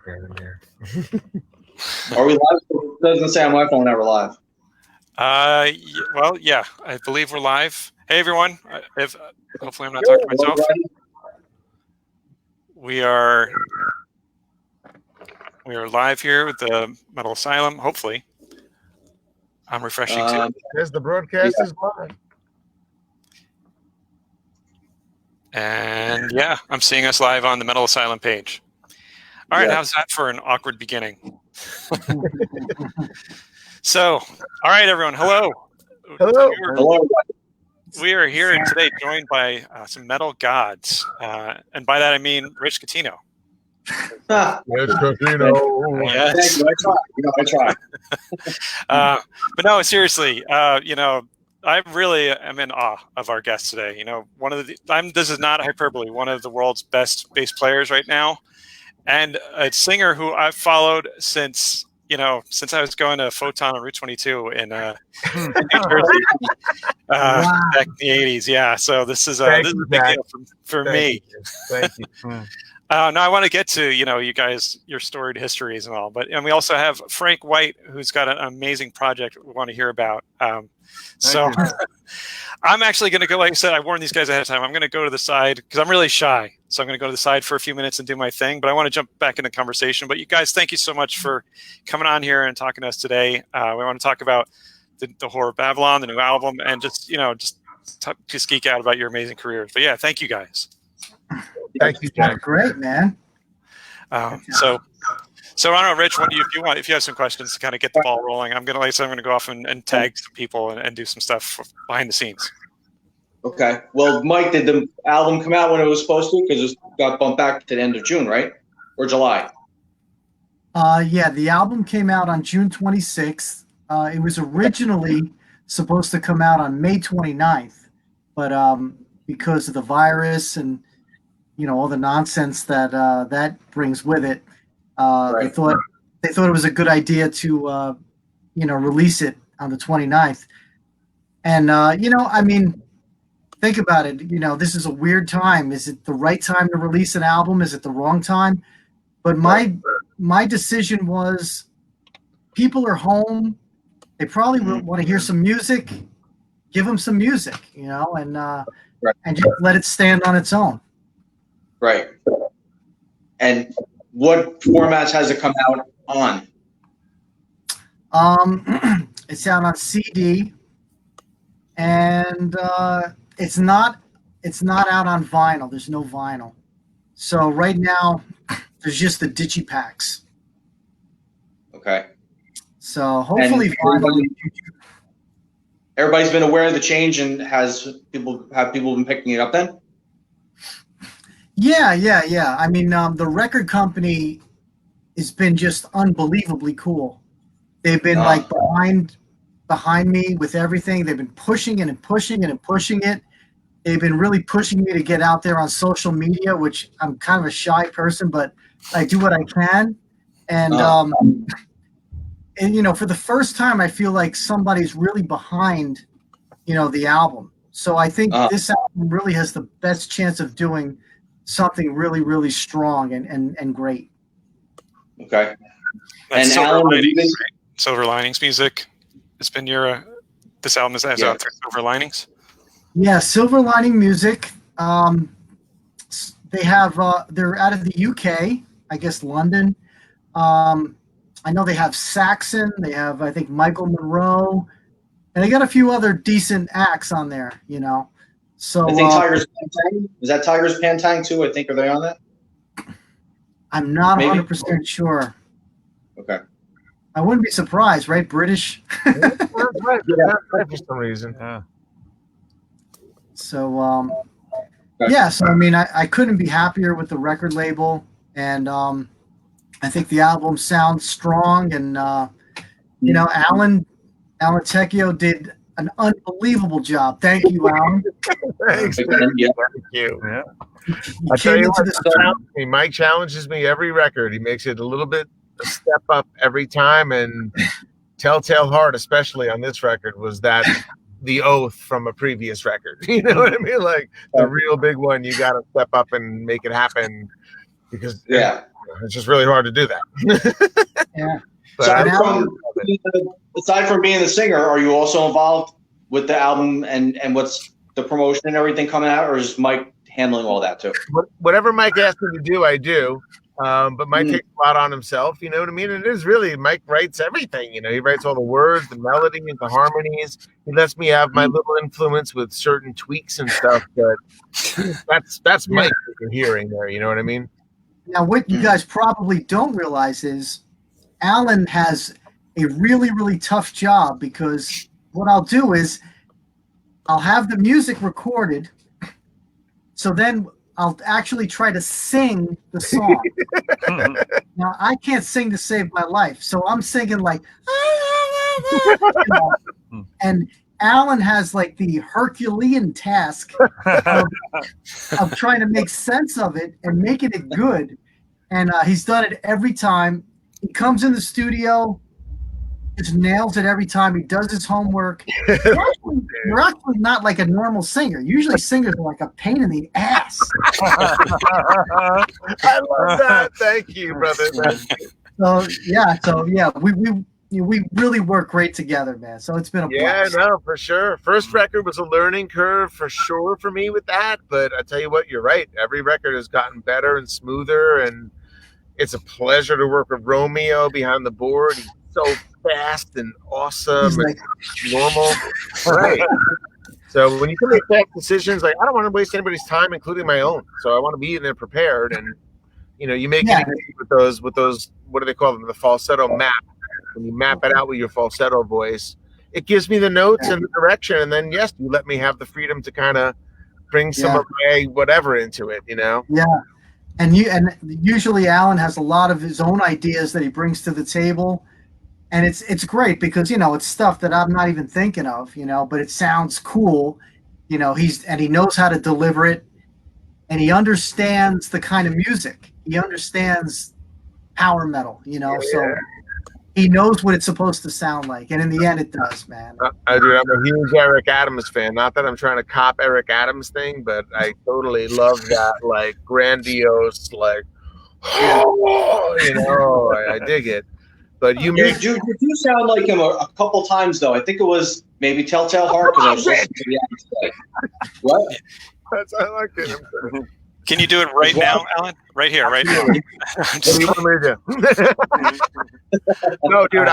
Are we live? It doesn't say on my phone that we're live. Well, yeah, I believe we're live. Hey, everyone. Hopefully I'm not talking to myself. We are live here with the Metal Asylum, hopefully. I'm refreshing too. As the broadcast is live. And yeah, I'm seeing us live on the Metal Asylum page. All right, how's that for an awkward beginning? So, all right, everyone. Hello. Hello. We are here today joined by some metal gods. And by that, I mean Rich Catino. Rich Catino. Yes. I try. But no, seriously, I really am in awe of our guest today. This is not hyperbole, one of the world's best bass players right now, and a singer who I've followed since I was going to Photon on Route 22 in New Jersey back in the 80s. Yeah, so this is a big deal for me. Thank you. Now I want to get to you guys, your storied histories and all, and we also have Frank White, who's got an amazing project we want to hear about. So I'm actually going to go, like I said, I warned these guys ahead of time. I'm going to go to the side because I'm really shy. So I'm going to go to the side for a few minutes and do my thing. But I want to jump back into conversation. But you guys, thank you so much for coming on here and talking to us today. We want to talk about the Horror of Babylon, the new album, and just geek out about your amazing careers. But yeah, thank you guys. Thank you, Jack. Great, man. So I don't know, Rich, if you have some questions to kind of get the ball rolling, I'm going to go off and tag some people and do some stuff behind the scenes. Okay. Well, Mike, did the album come out when it was supposed to? Because it got bumped back to the end of June, right? Or July? Yeah, the album came out on June 26th. It was originally supposed to come out on May 29th, but because of the virus and all the nonsense that brings with it, they thought it was a good idea to release it on the 29th. And think about it. This is a weird time. Is it the right time to release an album? Is it the wrong time? But my decision was, people are home. They probably want to hear some music. Give them some music, and just let it stand on its own. Right. And what formats has it come out on? It's out on CD, and it's not out on vinyl. There's no vinyl. So right now, there's just the digipacks. Okay. So hopefully, everybody's been aware of the change, and have people been picking it up then? Yeah. I mean, the record company has been just unbelievably cool. They've been behind me with everything. They've been pushing it and pushing it and pushing it. They've been really pushing me to get out there on social media, which I'm kind of a shy person, but I do what I can. And for the first time, I feel like somebody's really behind, the album. So I think this album really has the best chance of doing something really, really strong and great. Okay. And Alan, Silver Linings music. It's been this album is out through Silver Linings. Yeah, Silver Lining Music. They have they're out of the UK, I guess London. I know they have Saxon. They have, I think, Michael Monroe, and they got a few other decent acts on there. So I think Tigers Pantang. Is that Tigers Pantang too? I think, are they on that? I'm not 100% sure. Okay. I wouldn't be surprised, right? British. That's right. For some reason. Yeah. So so I mean, I couldn't be happier with the record label, and I think the album sounds strong, and Alan Tecchio did an unbelievable job. Thank you, Alan. Thanks. Yeah. Thank you. Yeah. I tell you what, Mike challenges me every record. He makes it a little bit a step up every time, and Telltale Heart, especially on this record, was that the oath from a previous record. You know what I mean? Like the real big one, you got to step up and make it happen, because It's just really hard to do that. Yeah. But aside from being the singer, are you also involved with the album and what's the promotion and everything coming out, or is Mike handling all that too? Whatever Mike asks me to do, I do. But Mike takes a lot on himself, you know what I mean? It is really, Mike writes everything, you know, he writes all the words, the melody, and the harmonies. He lets me have my little influence with certain tweaks and stuff, but that's Mike that you're hearing there, you know what I mean? Now, what you guys probably don't realize is Alan has a really, really tough job, because what I'll do is I'll have the music recorded, so then I'll actually try to sing the song. Now, I can't sing to save my life, so I'm singing like, you know, and Alan has like the Herculean task of trying to make sense of it and making it good. And he's done it every time. He comes in the studio, just nails it every time. He does his homework. You're actually not like a normal singer. Usually singers are like a pain in the ass. I love that. Thank you, brother. So yeah, we really work great together, man. So it's been a blast. No, for sure. First record was a learning curve for sure for me with that, but I tell you what, you're right. Every record has gotten better and smoother, and it's a pleasure to work with Romeo behind the board. He's so fast and awesome and normal. Right. So when you can make fast decisions, like, I don't want to waste anybody's time, including my own. So I want to be in there prepared, and you know, you make it with those what do they call them? The falsetto map. When you map it out with your falsetto voice, it gives me the notes and the direction, and then yes, you let me have the freedom to kind of bring some of my whatever into it, you know? Yeah. And usually Alan has a lot of his own ideas that he brings to the table. And it's great because, you know, it's stuff that I'm not even thinking of, you know, but it sounds cool. You know, he knows how to deliver it, and he understands the kind of music. He understands power metal, you know, so he knows what it's supposed to sound like. And in the end, it does, man. I do. I'm a huge Eric Adams fan. Not that I'm trying to cop Eric Adams thing, but I totally love that, like, grandiose, like, you know, I dig it. But you do sound like him a couple times, though. I think it was maybe Telltale Heart. What? I like it. Can you do it right now, Alan? Right here, right now. What do you want me to do? No, dude,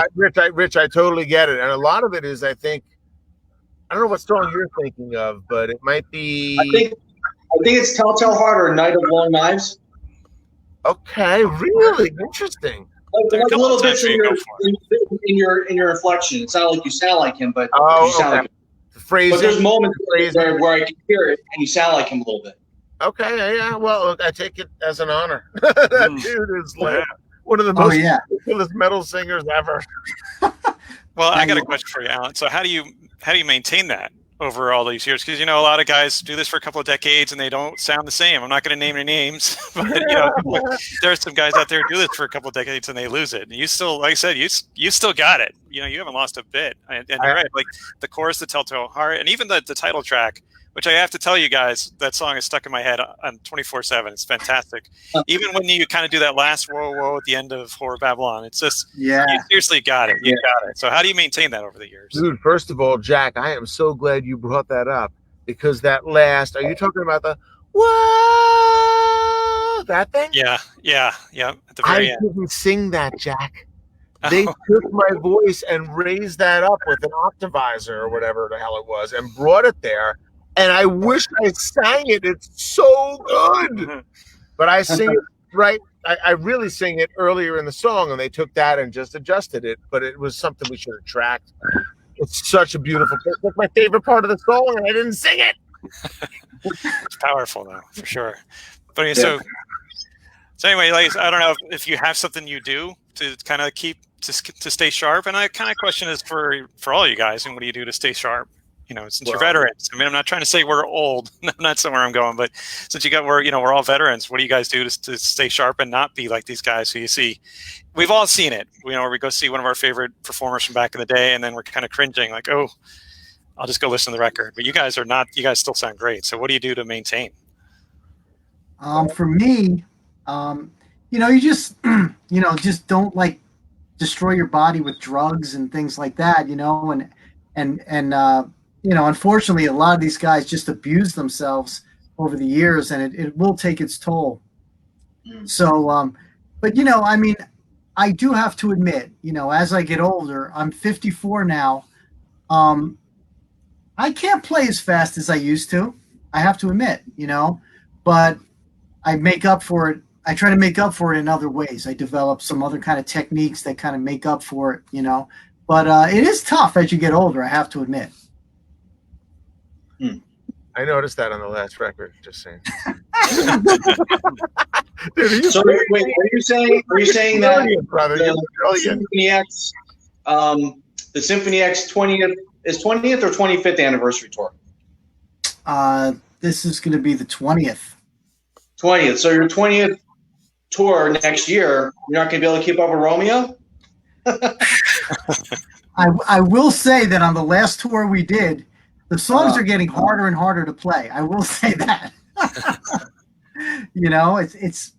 Rich, I totally get it. And a lot of it is, I think, I don't know what song you're thinking of, but it might be. I think it's Telltale Heart or Night of Long Knives. Okay, really interesting. Like a little bit in your inflection. It's not like you sound like him, but you sound like him. The phrasing. But there's moments where I can hear it and you sound like him a little bit. Okay, yeah. Well, I take it as an honor. That dude is like one of the most ridiculous metal singers ever. Well, I got a question for you, Alan. So how do you maintain that over all these years? Because, you know, a lot of guys do this for a couple of decades and they don't sound the same. I'm not going to name any names, but, you know, there are some guys out there who do this for a couple of decades and they lose it. And you still, like I said, you still got it. You know, you haven't lost a bit. And you're right. Like the chorus, the Telltale Heart, and even the title track, which I have to tell you guys, that song is stuck in my head on 24/7. It's fantastic. Even when you kind of do that last whoa, whoa at the end of Horror Babylon, it's just, you seriously got it. You got it. So how do you maintain that over the years? Dude, first of all, Jack, I am so glad you brought that up, because that last, are you talking about the whoa, that thing? Yeah. At the very end. I didn't sing that, Jack. They took my voice and raised that up with an octavizer or whatever the hell it was and brought it there. And I wish I sang it. It's so good. But I sing it right. I really sing it earlier in the song, and they took that and just adjusted it. But it was something we should have tracked. It's such a beautiful thing. It's my favorite part of the song, and I didn't sing it. It's powerful, though, for sure. But I mean, so anyway, like, I don't know if you have something you do to kind of keep to stay sharp. And I kind of question is for all you guys, and what do you do to stay sharp? You know, since you're veterans. I mean, I'm not trying to say we're old. Not somewhere I'm going, but since we're all veterans. What do you guys do to stay sharp and not be like these guys who you see? We've all seen it. You know, where we go see one of our favorite performers from back in the day, and then we're kind of cringing, like, oh, I'll just go listen to the record. But you guys are not. You guys still sound great. So what do you do to maintain? For me, you just just don't like destroy your body with drugs and things like that, and unfortunately a lot of these guys just abuse themselves over the years, and it will take its toll. So but I mean, I do have to admit, as I get older, I'm 54 now. I can't play as fast as I used to. I have to admit, but I make up for it. I try to make up for it in other ways. I develop some other kind of techniques that kind of make up for it, But it is tough as you get older, I have to admit. I noticed that on the last record. Just saying. Dude, so wait, are you saying that brother, the Symphony X 20th or 25th anniversary tour? This is going to be the 20th. 20th. So your 20th tour next year, you're not going to be able to keep up with Romeo? I will say that on the last tour we did, the songs are getting harder and harder to play. I will say that. It's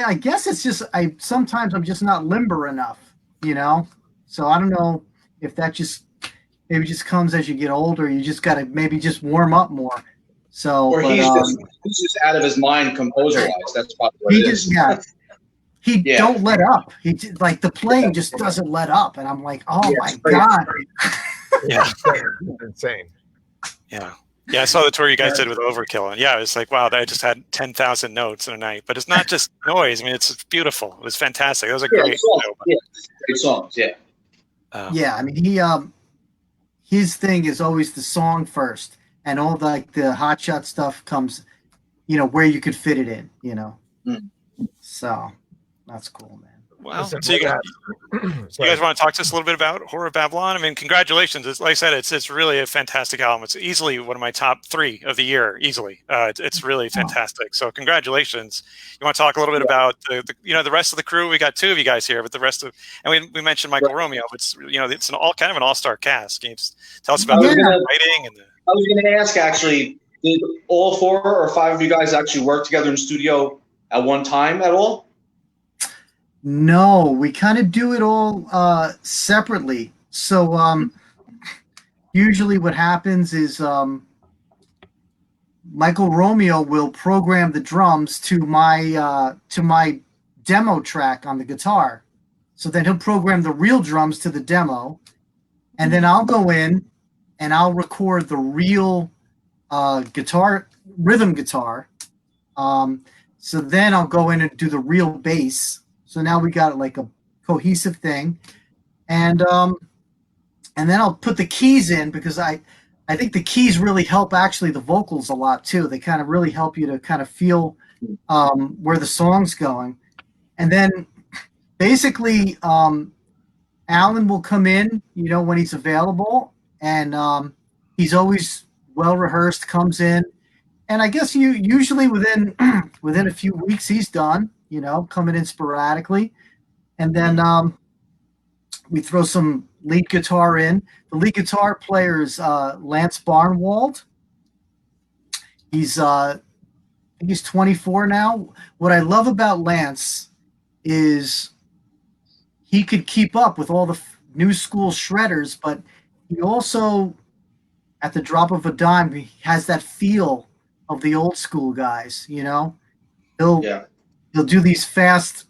I guess it's just sometimes I'm just not limber enough, So I don't know if that maybe just comes as you get older. You just got to maybe just warm up more. So, or he's just out of his mind composer-wise. That's probably what it is. He don't let up. He like the playing just doesn't let up, and I'm like, oh my god. Yeah, it's insane. Yeah. Yeah, I saw the tour you guys did with Overkill, and yeah, it's like, wow, I just had 10,000 notes in a night. But it's not just noise. I mean, it's beautiful. It was fantastic. It was a great show. Great songs, yeah. Yeah, I mean, his thing is always the song first, and all the hotshot stuff comes, where you could fit it in, So that's cool, man. Well, so you guys want to talk to us a little bit about Horror of Babylon? I mean, congratulations. Like I said, it's really a fantastic album. It's easily one of my top 3 of the year, easily. It's really fantastic. So congratulations. You want to talk a little bit about the rest of the crew? We got 2 of you guys here, but the rest of, and we mentioned Michael Romeo. It's it's an kind of an all-star cast. Can you tell us about the writing and I was going to ask, actually, did all 4 or 5 of you guys actually work together in studio at one time at all? No, we kind of do it all separately. So usually what happens is Michael Romeo will program the drums to my demo track on the guitar. So then he'll program the real drums to the demo, and then I'll go in and I'll record the real rhythm guitar. So then I'll go in and do the real bass. So now we got like a cohesive thing, and then I'll put the keys in, because I think the keys really help actually the vocals a lot too. They kind of really help you to kind of feel where the song's going, and then basically Alan will come in, when he's available, and he's always well rehearsed. Comes in, and I guess usually within a few weeks he's done. Coming in sporadically. And then we throw some lead guitar in. The lead guitar player is Lance Barnwald. He's 24 now. What I love about Lance is he could keep up with all the new school shredders, but he also, at the drop of a dime, he has that feel of the old school guys, He'll do these fast,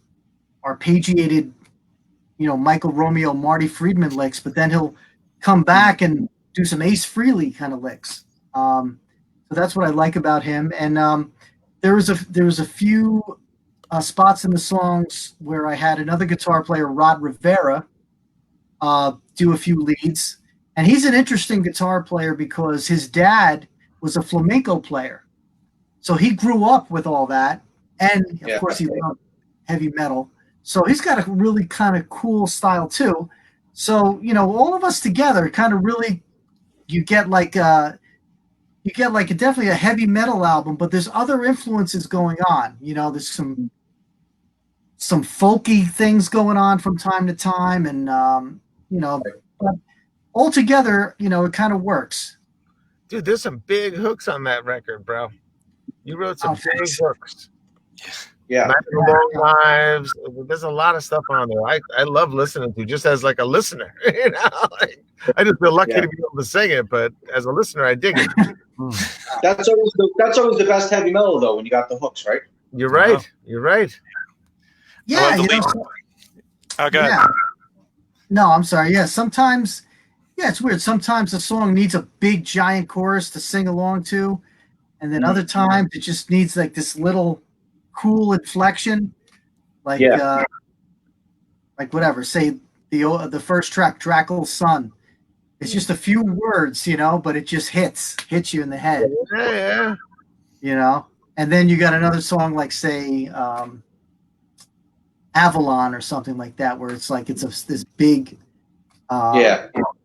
arpeggiated, Michael Romeo, Marty Friedman licks, but then he'll come back and do some Ace Frehley kind of licks. So that's what I like about him. And there was a few spots in the songs where I had another guitar player, Rod Rivera, do a few leads. And he's an interesting guitar player because his dad was a flamenco player. So he grew up with all that. And, of course, he loved heavy metal. So he's got a really kind of cool style, too. So, all of us together kind of really, you get definitely a heavy metal album, but there's other influences going on. There's some folky things going on from time to time. And, but altogether, it kind of works. Dude, there's some big hooks on that record, bro. You wrote some big hooks. Yeah. Night of the Long Lives. There's a lot of stuff on there. I love listening to, just as like a listener. You know, like, I just feel lucky to be able to sing it, but as a listener, I dig it. That's always the best heavy metal though, when you got the hooks, right? You're right. You're right. Yeah, you know. Oh, God. Yeah. No, I'm sorry. Yeah, sometimes, it's weird. Sometimes a song needs a big giant chorus to sing along to, and then other times it just needs like this little cool inflection, like whatever. Say the first track, Dracula's Son. It's just a few words, you know, but it just hits you in the head. Yeah. You know, and then you got another song like say Avalon or something like that, where it's like this big,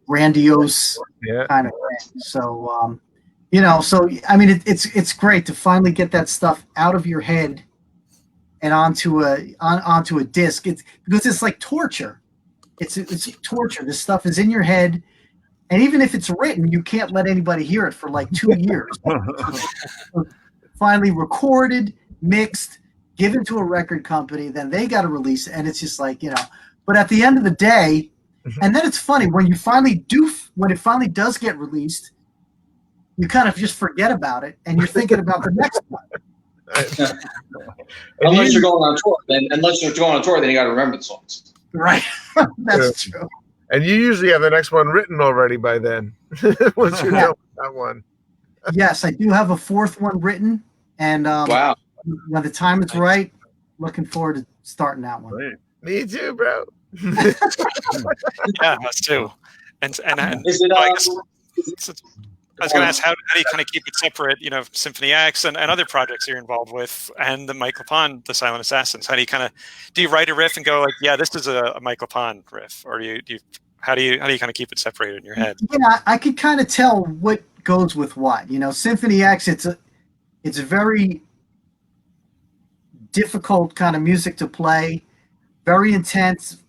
grandiose kind of thing. So, you know, so I mean, it's great to finally get that stuff out of your head and onto a disc. It's because it's like torture. It's torture. This stuff is in your head, and even if it's written, you can't let anybody hear it for like 2 years. Finally recorded, mixed, given to a record company, then they got to release it, and it's just like, you know. But at the end of the day, and then it's funny when it finally does get released, you kind of just forget about it, and you're thinking about the next one. Unless you're going on tour, then you got to remember the songs. Right, that's true. And you usually have the next one written already by then. Once you know that one. Yes, I do have a fourth one written, and Wow. When the time is right, looking forward to starting that one. Great. Me too, bro. Yeah, us too. And Is it? I was going to ask, how do you kind of keep it separate? You know, Symphony X and other projects you're involved with, and the Mike LePond, the Silent Assassins. How do you write a riff and go like, yeah, this is a Mike LePond riff, or how do you kind of keep it separated in your head? Yeah, I could kind of tell what goes with what. You know, Symphony X, it's a very difficult kind of music to play, very intense,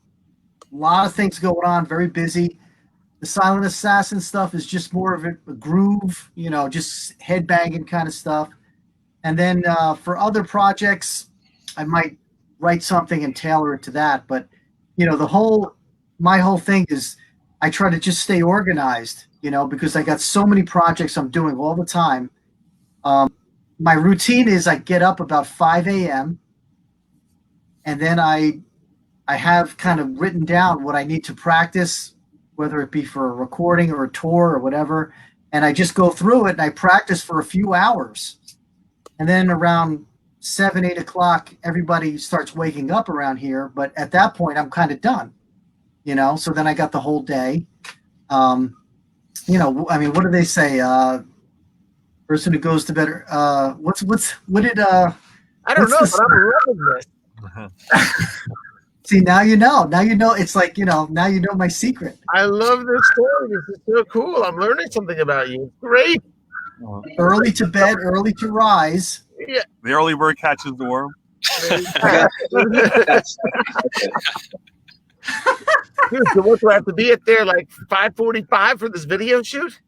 a lot of things going on, very busy. The Silent Assassin stuff is just more of a groove, you know, just headbanging kind of stuff. And then for other projects, I might write something and tailor it to that. But, you know, my whole thing is I try to just stay organized, you know, because I got so many projects I'm doing all the time. My routine is I get up about 5 a.m. and then I have kind of written down what I need to practice, whether it be for a recording or a tour or whatever. And I just go through it and I practice for a few hours. And then around 7, 8 o'clock, everybody starts waking up around here. But at that point, I'm kind of done, you know? So then I got the whole day. You know, I mean, what do they say? Person who goes to bed. What did I don't know, but I'm loving this. See, now you know. Now you know. It's like, you know, now you know my secret. I love this story. This is so cool. I'm learning something about you. It's great. Early to bed, early to rise. Yeah. The early bird catches the worm. Dude, so what, do I have to be at there like 5:45 for this video shoot?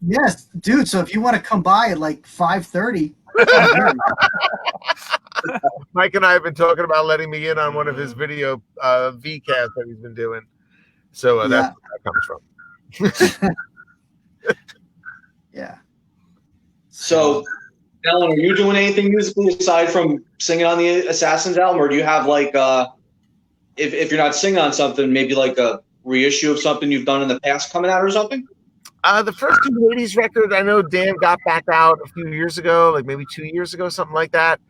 Yes, dude. So if you want to come by at like 5:30, Mike and I have been talking about letting me in on one of his video VCasts that he's been doing. So that's where that comes from. Yeah. So, Alan, are you doing anything musically aside from singing on the Assassins album, or do you have like, if you're not singing on something, maybe like a reissue of something you've done in the past coming out or something? The first two ladies record, I know Dan got back out a few years ago, like maybe 2 years ago, something like that.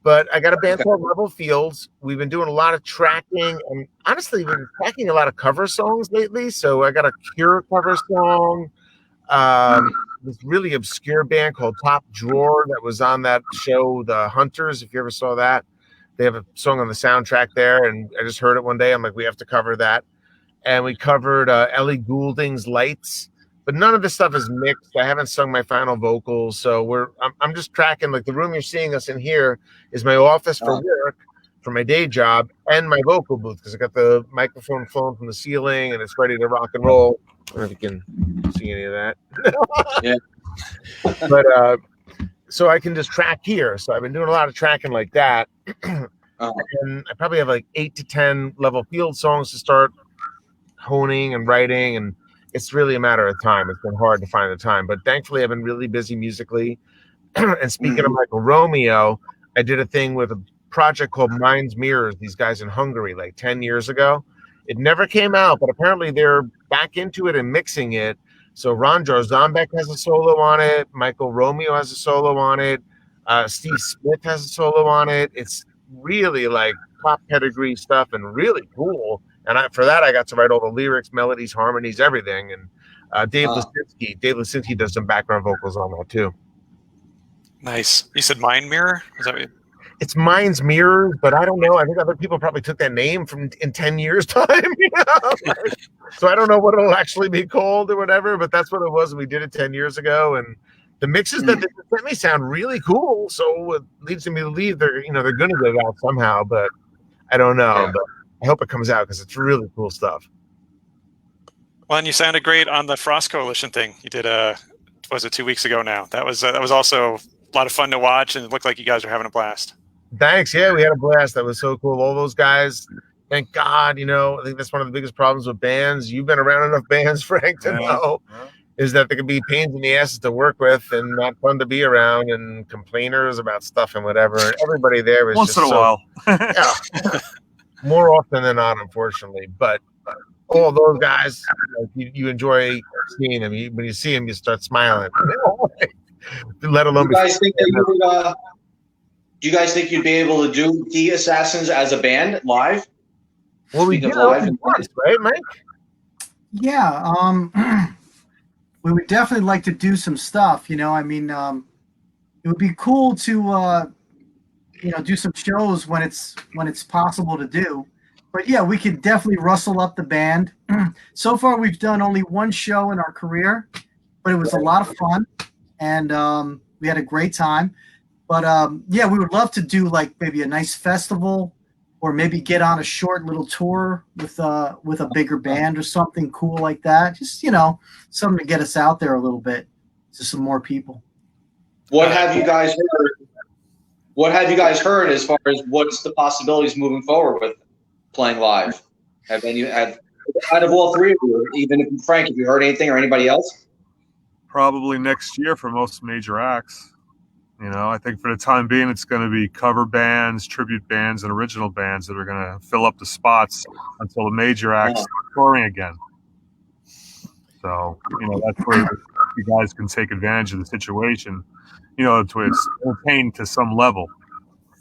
But I got a band called Level Fields. We've been doing a lot of tracking, and honestly, we've been tracking a lot of cover songs lately. So I got a Cure cover song. This really obscure band called Top Drawer that was on that show, The Hunters, if you ever saw that. They have a song on the soundtrack there, and I just heard it one day. I'm like, we have to cover that. And we covered Ellie Goulding's Lights. But none of this stuff is mixed. I haven't sung my final vocals, so I'm just tracking. Like the room you're seeing us in here is my office for work, for my day job, and my vocal booth because I got the microphone flowing from the ceiling and it's ready to rock and roll. I don't know if you can see any of that. Yeah. But so I can just track here. So I've been doing a lot of tracking like that. And I probably have like 8 to 10 level field songs to start honing and writing, and it's really a matter of time. It's been hard to find the time, but thankfully I've been really busy musically. And speaking of Michael Romeo, I did a thing with a project called Minds Mirrors, these guys in Hungary, like 10 years ago. It never came out, but apparently they're back into it and mixing it. So Ron Jarzombek has a solo on it. Michael Romeo has a solo on it. Steve Smith has a solo on it. It's really like top pedigree stuff and really cool. And for that, I got to write all the lyrics, melodies, harmonies, everything. And Dave Lisinski does some background vocals on that too. Nice. You said Mind Mirror? Is that what you... It's Minds Mirrors, but I don't know. I think other people probably took that name from in 10 years' time. You know? So I don't know what it'll actually be called or whatever, but that's what it was. We did it 10 years ago. And the mixes that they sent me sound really cool. So it leads me to believe they're going to get out somehow, but I don't know. Yeah. But I hope it comes out because it's really cool stuff. Well, and you sounded great on the Frost Coalition thing. You did was it 2 weeks ago now? That was also a lot of fun to watch, and it looked like you guys were having a blast. Thanks. Yeah, we had a blast. That was so cool. All those guys, thank God, I think that's one of the biggest problems with bands. You've been around enough bands, Frank, to know is that they can be pains in the asses to work with and not fun to be around and complainers about stuff and whatever. And everybody there was once in a while. Yeah, more often than not, unfortunately. But all those guys, you enjoy seeing them. When you see them, you start smiling. Let alone. Do you guys think you'd be able to do The Assassins as a band live? Well, we did live once, right, Mike? Yeah, we would definitely like to do some stuff. It would be cool to do some shows when it's possible to do. But yeah, we could definitely rustle up the band. So far, we've done only one show in our career, but it was a lot of fun, and we had a great time. But yeah, we would love to do like maybe a nice festival, or maybe get on a short little tour with a bigger band or something cool like that. Just something to get us out there a little bit to some more people. What have you guys heard? What have you guys heard as far as what's the possibilities moving forward with playing live? Out of all three of you, even if Frank, have you heard anything or anybody else? Probably next year for most major acts. I think for the time being, it's going to be cover bands, tribute bands, and original bands that are going to fill up the spots until the major acts start touring again. So, that's where you guys can take advantage of the situation, to entertain to some level,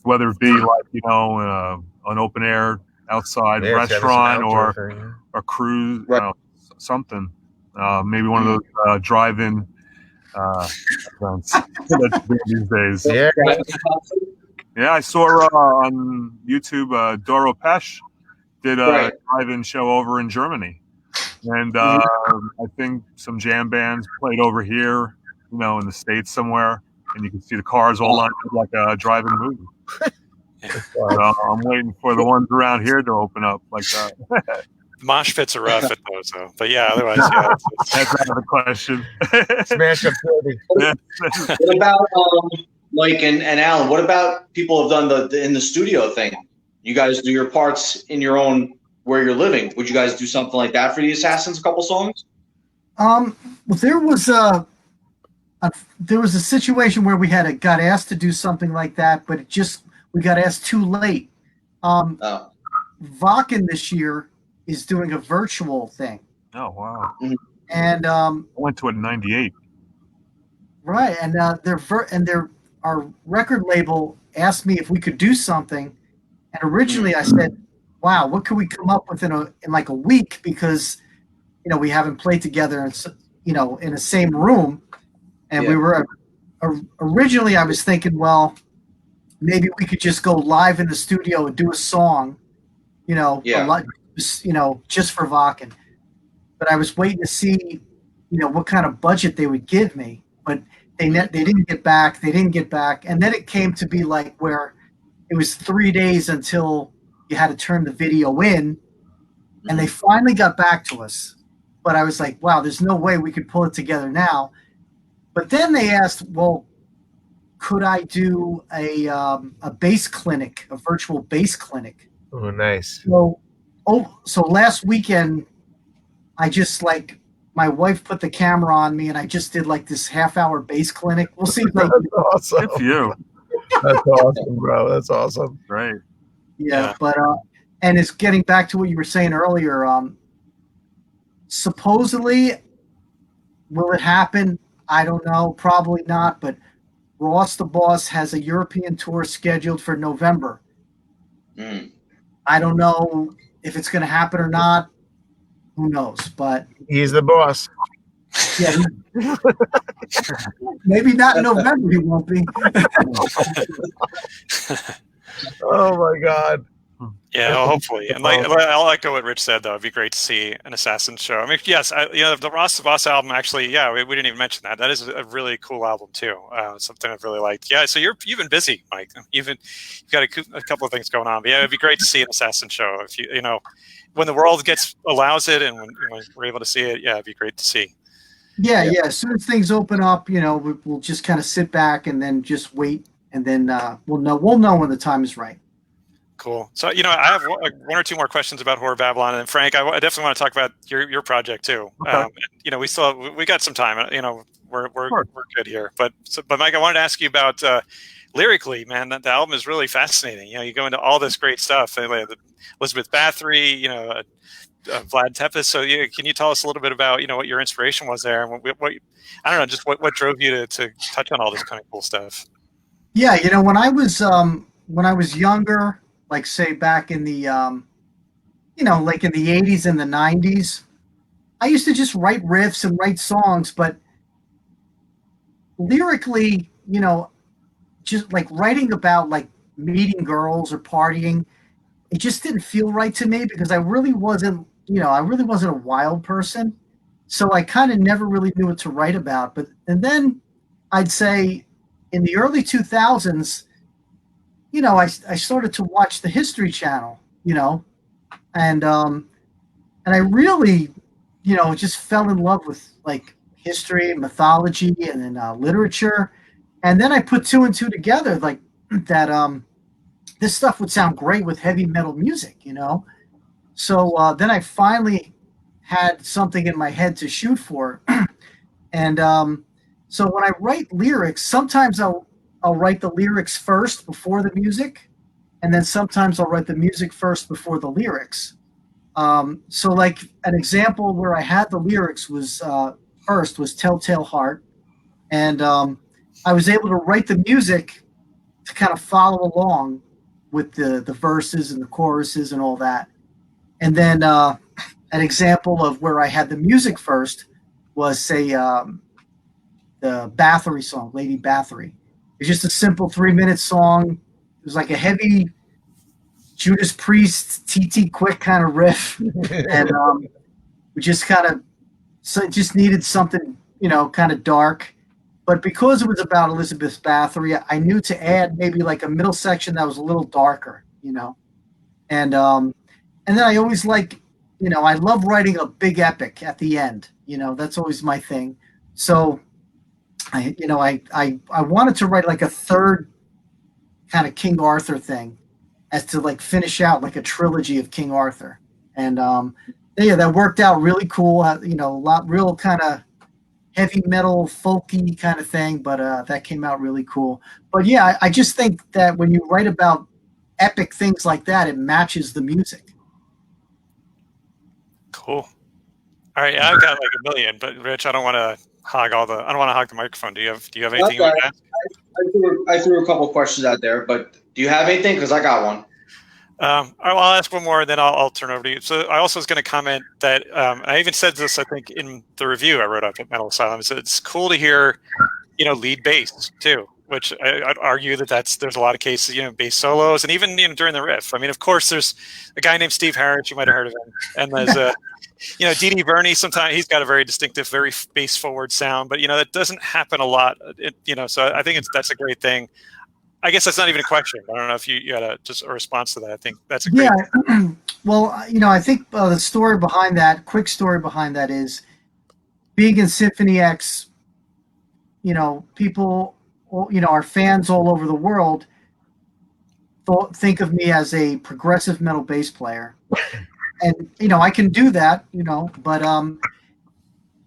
whether it be like, an open air outside restaurant or a cruise, something. Maybe one of those drive-in these days. Yeah, I saw on YouTube Doro Pesch did a drive-in show over in Germany, and I think some jam bands played over here, in the States somewhere, and you can see the cars all lined up like a drive-in movie. So I'm waiting for the ones around here to open up like that. Mosh pits are rough at those, though. But yeah, otherwise, yeah. That's out of the question. Smash up, baby. What about Mike and Alan? What about people who've done the in the studio thing? You guys do your parts in your own where you're living. Would you guys do something like that for the Assassins? A couple songs? Well, there was a situation where we got asked to do something like that, but we got asked too late. Vakken this year is doing a virtual thing. Oh, wow. And I went to it in 98. Right, and our record label asked me if we could do something, and originally I said, wow, what could we come up with in like a week, because we haven't played together in the same room, and we were originally I was thinking, well, maybe we could just go live in the studio and do a song, just for Vakken. But I was waiting to see, what kind of budget they would give me. But they didn't get back. And then it came to be like where it was 3 days until you had to turn the video in. And they finally got back to us. But I was like, wow, there's no way we could pull it together now. But then they asked, well, could I do a bass clinic, a virtual bass clinic? Oh, nice. So last weekend, I just my wife put the camera on me, and I just did like this half-hour bass clinic. We'll see if they. That's awesome. Good for you. That's awesome, bro. That's awesome. Right. Yeah, but and it's getting back to what you were saying earlier. Supposedly, will it happen? I don't know. Probably not. But Ross the Boss has a European tour scheduled for November. I don't know if it's going to happen or not. Who knows? But he's the boss. Yeah, maybe not in November. He won't be. Oh my God. Yeah, well, hopefully. And I'll echo what Rich said, though. It'd be great to see an Assassin show. I mean, yes, the Ross the Boss album, actually, yeah, we didn't even mention that. That is a really cool album, too. Something I've really liked. Yeah, so you've been busy, Mike. You've got a couple of things going on. But yeah, it'd be great to see an Assassin show. If you know, when the world allows it and when we're able to see it, yeah, it'd be great to see. Yeah. As soon as things open up, we'll just kind of sit back and then just wait, and then we'll know when the time is right. Cool. So, I have one or two more questions about Horror Babylon, and Frank, I definitely want to talk about your project too. Okay. We got some time. We're good here. But Mike, I wanted to ask you about lyrically, man. The album is really fascinating. You go into all this great stuff. Elizabeth Bathory, Vlad Tepes. So, can you tell us a little bit about what your inspiration was there, and what I don't know, just what drove you to touch on all this kind of cool stuff? Yeah, when I was younger. Like say back in the, like in the 80s and the 90s, I used to just write riffs and write songs, but lyrically, just like writing about like meeting girls or partying, it just didn't feel right to me because I really wasn't a wild person. So I kind of never really knew what to write about. And then I'd say in the early 2000s, I started to watch the History Channel, and I really, just fell in love with like history, mythology, and then literature, and then I put two and two together, like that. This stuff would sound great with heavy metal music, So then I finally had something in my head to shoot for, and so when I write lyrics, sometimes I'll write the lyrics first before the music, and then sometimes I'll write the music first before the lyrics. So like an example where I had the lyrics was first was Telltale Heart, and I was able to write the music to kind of follow along with the verses and the choruses and all that. And then an example of where I had the music first was, say, the Bathory song, Lady Bathory. It's just a simple 3-minute song. It was like a heavy Judas Priest, TT Quick kind of riff. And we just just needed something, kind of dark. But because it was about Elizabeth Bathory, I knew to add maybe like a middle section that was a little darker, And then I always I love writing a big epic at the end. That's always my thing. So I wanted to write like a third kind of King Arthur thing, as to like finish out like a trilogy of King Arthur, and that worked out really cool. A lot real kind of heavy metal, folky kind of thing, but that came out really cool. But yeah, I just think that when you write about epic things like that, it matches the music. Cool. All right, I've got like a million, but Rich, I don't want to hog the microphone. Do you have anything you want to ask? I threw a couple questions out there, but do you have anything? Because I got one. I'll ask one more, and then I'll turn over to you. So I also was going to comment that I even said this, I think, in the review I wrote up at Metal Asylum. So it's cool to hear, lead bass too, which I'd argue there's a lot of cases, bass solos, and even during the riff. I mean, of course, there's a guy named Steve Harris, you might have heard of him, and there's Dee Verney. Sometimes he's got a very distinctive, very bass forward sound, but that doesn't happen a lot. So I think that's a great thing. I guess that's not even a question. I don't know if you had just a response to that. I think that's a great thing. Well, I think the quick story behind that is being in Symphony X. People our fans all over the world think of me as a progressive metal bass player. And, I can do that, but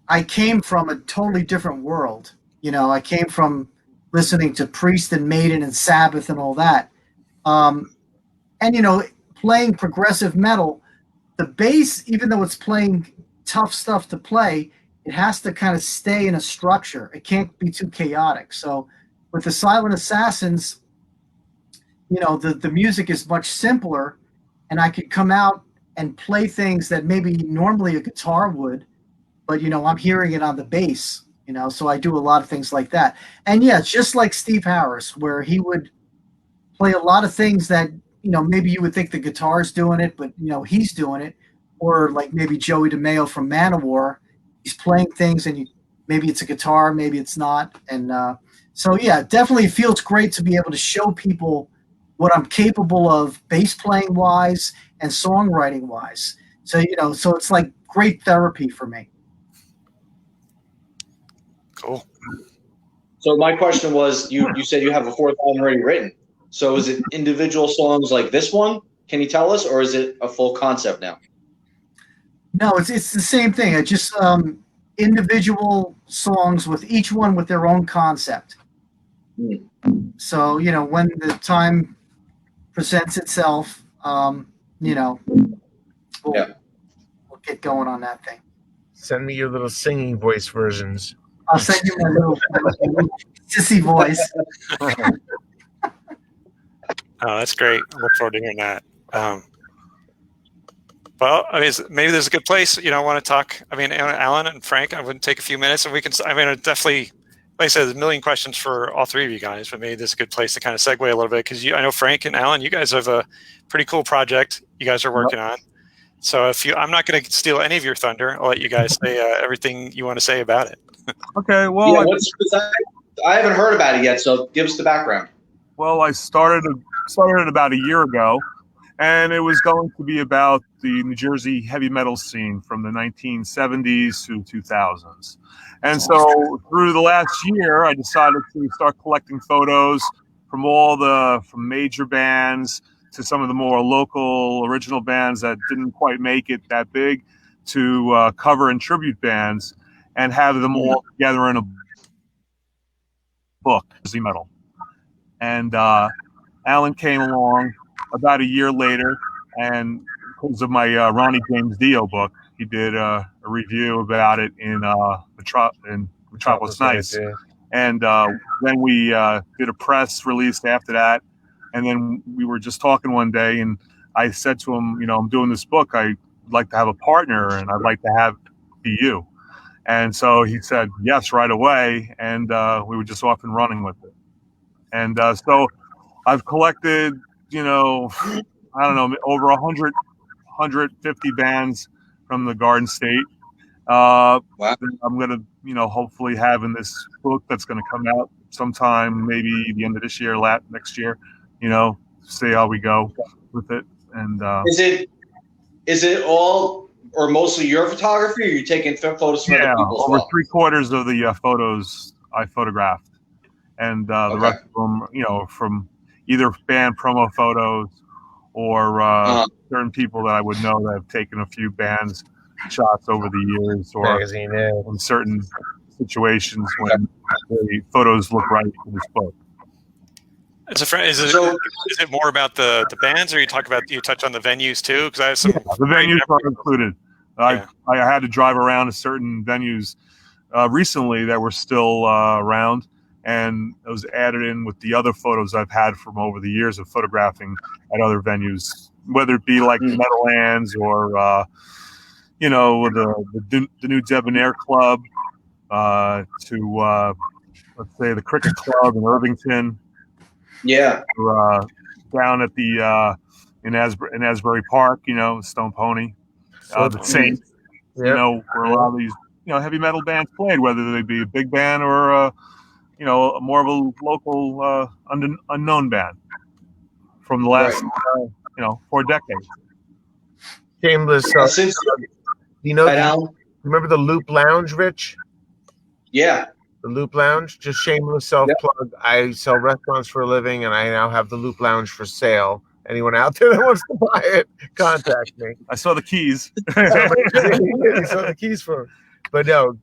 I came from a totally different world. I came from listening to Priest and Maiden and Sabbath and all that. And, playing progressive metal, the bass, even though it's playing tough stuff to play, it has to kind of stay in a structure. It can't be too chaotic. So with the Silent Assassins, the music is much simpler, and I could come out and play things that maybe normally a guitar would, but, I'm hearing it on the bass, so I do a lot of things like that. And yeah, it's just like Steve Harris, where he would play a lot of things that, maybe you would think the guitar's doing it, but, he's doing it. Or like maybe Joey DeMeo from Manowar, he's playing things and maybe it's a guitar, maybe it's not. And so, yeah, it definitely feels great to be able to show people what I'm capable of bass playing wise and songwriting wise. So, so it's like great therapy for me. Cool. So my question was, you said you have a fourth album already written. So is it individual songs like this one? Can you tell us, or is it a full concept now? No, it's the same thing. It's just individual songs with each one with their own concept. So, when the time presents itself, we'll get going on that thing. Send me your little singing voice versions. I'll send you my little sissy voice. Oh, that's great. I look forward to hearing that. Well, I mean, maybe there's a good place. I want to talk. I mean, Alan and Frank, I would take a few minutes, and we can. I mean, definitely, like I said, there's a million questions for all three of you guys, but maybe this is a good place to kind of segue a little bit because I know Frank and Alan, you guys have a pretty cool project you guys are working on. So I'm not going to steal any of your thunder. I'll let you guys say everything you want to say about it. Okay. Well, I haven't heard about it yet, so give us the background. Well, I started about a year ago, and it was going to be about the New Jersey heavy metal scene from the 1970s to 2000s. And so through the last year, I decided to start collecting photos from from major bands to some of the more local original bands that didn't quite make it that big, to cover and tribute bands, and have them all together in a book, Jersey Metal. And Alan came along about a year later, and because of my Ronnie James Dio book, he did a review about it in Metropolis Nights. Yeah. And then we did a press release after that. And then we were just talking one day, and I said to him, I'm doing this book. I'd like to have a partner, and I'd like to have be you. And so he said yes right away, and we were just off and running with it. And so I've collected, I don't know, over 150 bands from the Garden State. Wow. I'm going to, hopefully have in this book that's going to come out sometime, maybe the end of this year, next year, see how we go with it. And is it all or mostly your photography, or are you taking photos from other people's? Over 3/4 of the photos I photographed, and the rest of them, from either band promo photos or certain people that I would know that have taken a few bands shots over the years, or in certain situations when the photos look right for this book. Is it more about the bands, or you touch on the venues too? Because I have some. The venues are included. I had to drive around to certain venues recently that were still around, and it was added in with the other photos I've had from over the years of photographing at other venues, whether it be like Meadowlands or the New Debonair Club, to let's say the Cricket Club in Irvington. Yeah. Or, down at the in Asbury Park, Stone Pony, the Saints, where a lot of these heavy metal bands played, whether they be a big band or more of a local unknown band from the last 4 decades. Shameless. Remember the Loop Lounge, Rich? Yeah. The Loop Lounge, just shameless self-plug. Yep. I sell restaurants for a living, and I now have the Loop Lounge for sale. Anyone out there that wants to buy it, contact me. I saw the keys. I saw the keys for it. But no,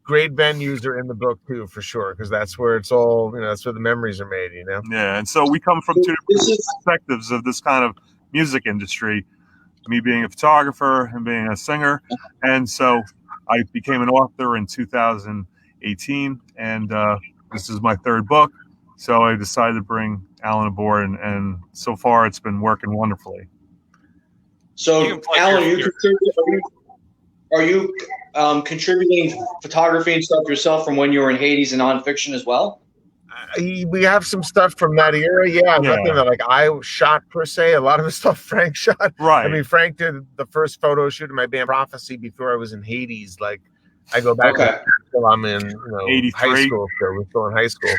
great venues are in the book too, for sure, because that's where it's all, that's where the memories are made, Yeah, and so we come from two different perspectives of this kind of music industry, me being a photographer and being a singer. And so I became an author in 2018, and this is my third book. So I decided to bring Alan aboard, and so far it's been working wonderfully. So, Alan, are you contributing photography and stuff yourself from when you were in Hades and nonfiction as well? We have some stuff from that era. Yeah. Nothing that I shot per se. A lot of the stuff Frank shot. Right. I mean, Frank did the first photo shoot of my band Prophecy before I was in Hades. I go back until I'm in high school. So we're still in high school.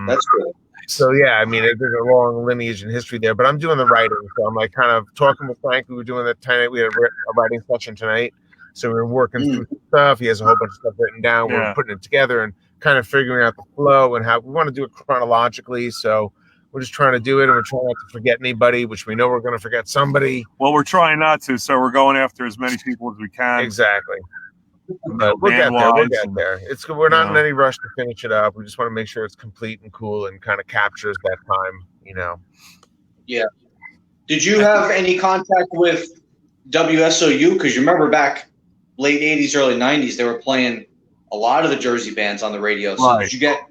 That's cool. So yeah, I mean, there's a long lineage and history there. But I'm doing the writing, so I'm kind of talking with Frank. We were doing that tonight. We had a writing session tonight, so we were working through stuff. He has a whole bunch of stuff written down. We're putting it together and kind of figuring out the flow and how we want to do it chronologically. So we're just trying to do it, and we're trying not to forget anybody, which we know we're going to forget somebody. Well, we're trying not to, so we're going after as many people as we can. Exactly. But we'll get there. We'll get there. We're not in any rush to finish it up. We just want to make sure it's complete and cool and kind of captures that time, Yeah. Did you have any contact with WSOU? Because you remember back late 80s, early 90s, they were playing a lot of the Jersey bands on the radio. So did you get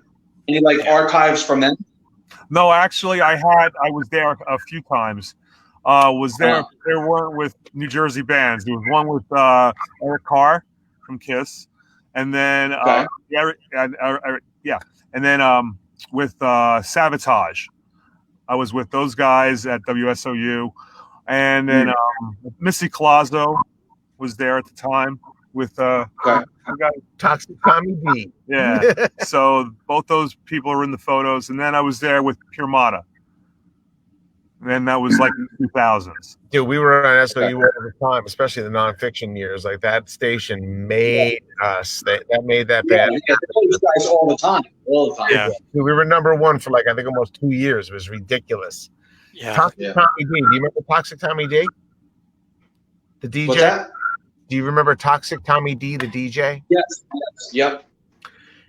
any archives from them? No, actually, I was there a few times. There weren't with New Jersey bands. There was one with Eric Carr from Kiss, and then and then with Sabotage. I was with those guys at WSOU, and then Missy Colazo was there at the time with Toxic Tommy D. Yeah, so both those people are in the photos, and then I was there with Pure Mata. And that was in the 2000s. Dude, we were on SOU all the time, especially the nonfiction years. That station made us. That made that band. Yeah, those guys all the time. Yeah. Dude, we were number one for I think almost 2 years. It was ridiculous. Yeah. Toxic Tommy D. Do you remember Toxic Tommy D? The DJ? What's that? Do you remember Toxic Tommy D, the DJ? Yes. Yep.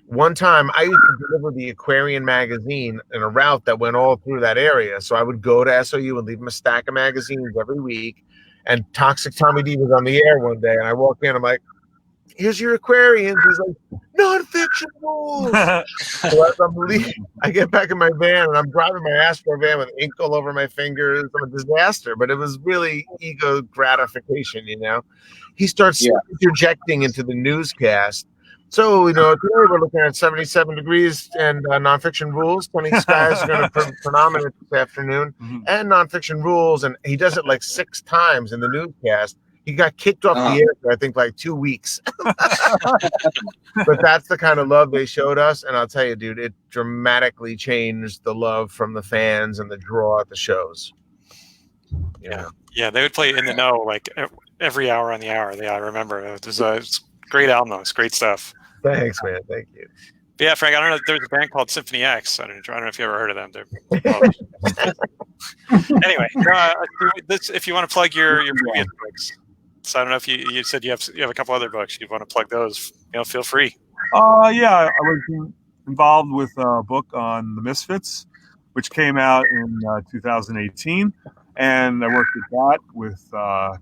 One time, I used to deliver the Aquarian magazine in a route that went all through that area. So I would go to SOU and leave him a stack of magazines every week. And Toxic Tommy D was on the air one day, and I walked in. I'm like, "Here's your Aquarians." He's like, "Nonfiction rules." So as I'm leaving, I get back in my van, and I'm driving my Astro van with ink all over my fingers. I'm a disaster, but it was really ego gratification, He starts interjecting into the newscast. So, today we're looking at 77 degrees and nonfiction rules. 20 skies are going to predominate this afternoon. And nonfiction rules. And he does it 6 times in the newscast. He got kicked off the air for, I think, 2 weeks. But that's the kind of love they showed us. And I'll tell you, dude, it dramatically changed the love from the fans and the draw at the shows. Yeah, they would play In the Know every hour on the hour. I remember. It was a great album. It was great stuff. Thanks, man. Thank you. But yeah, Frank, I don't know. There's a band called Symphony X. I don't know if you ever heard of them. Anyway, if you want to plug your previous books. So I don't know if you said you have a couple other books. You want to plug those, feel free. Yeah, I was involved with a book on the Misfits, which came out in 2018. And I worked with that with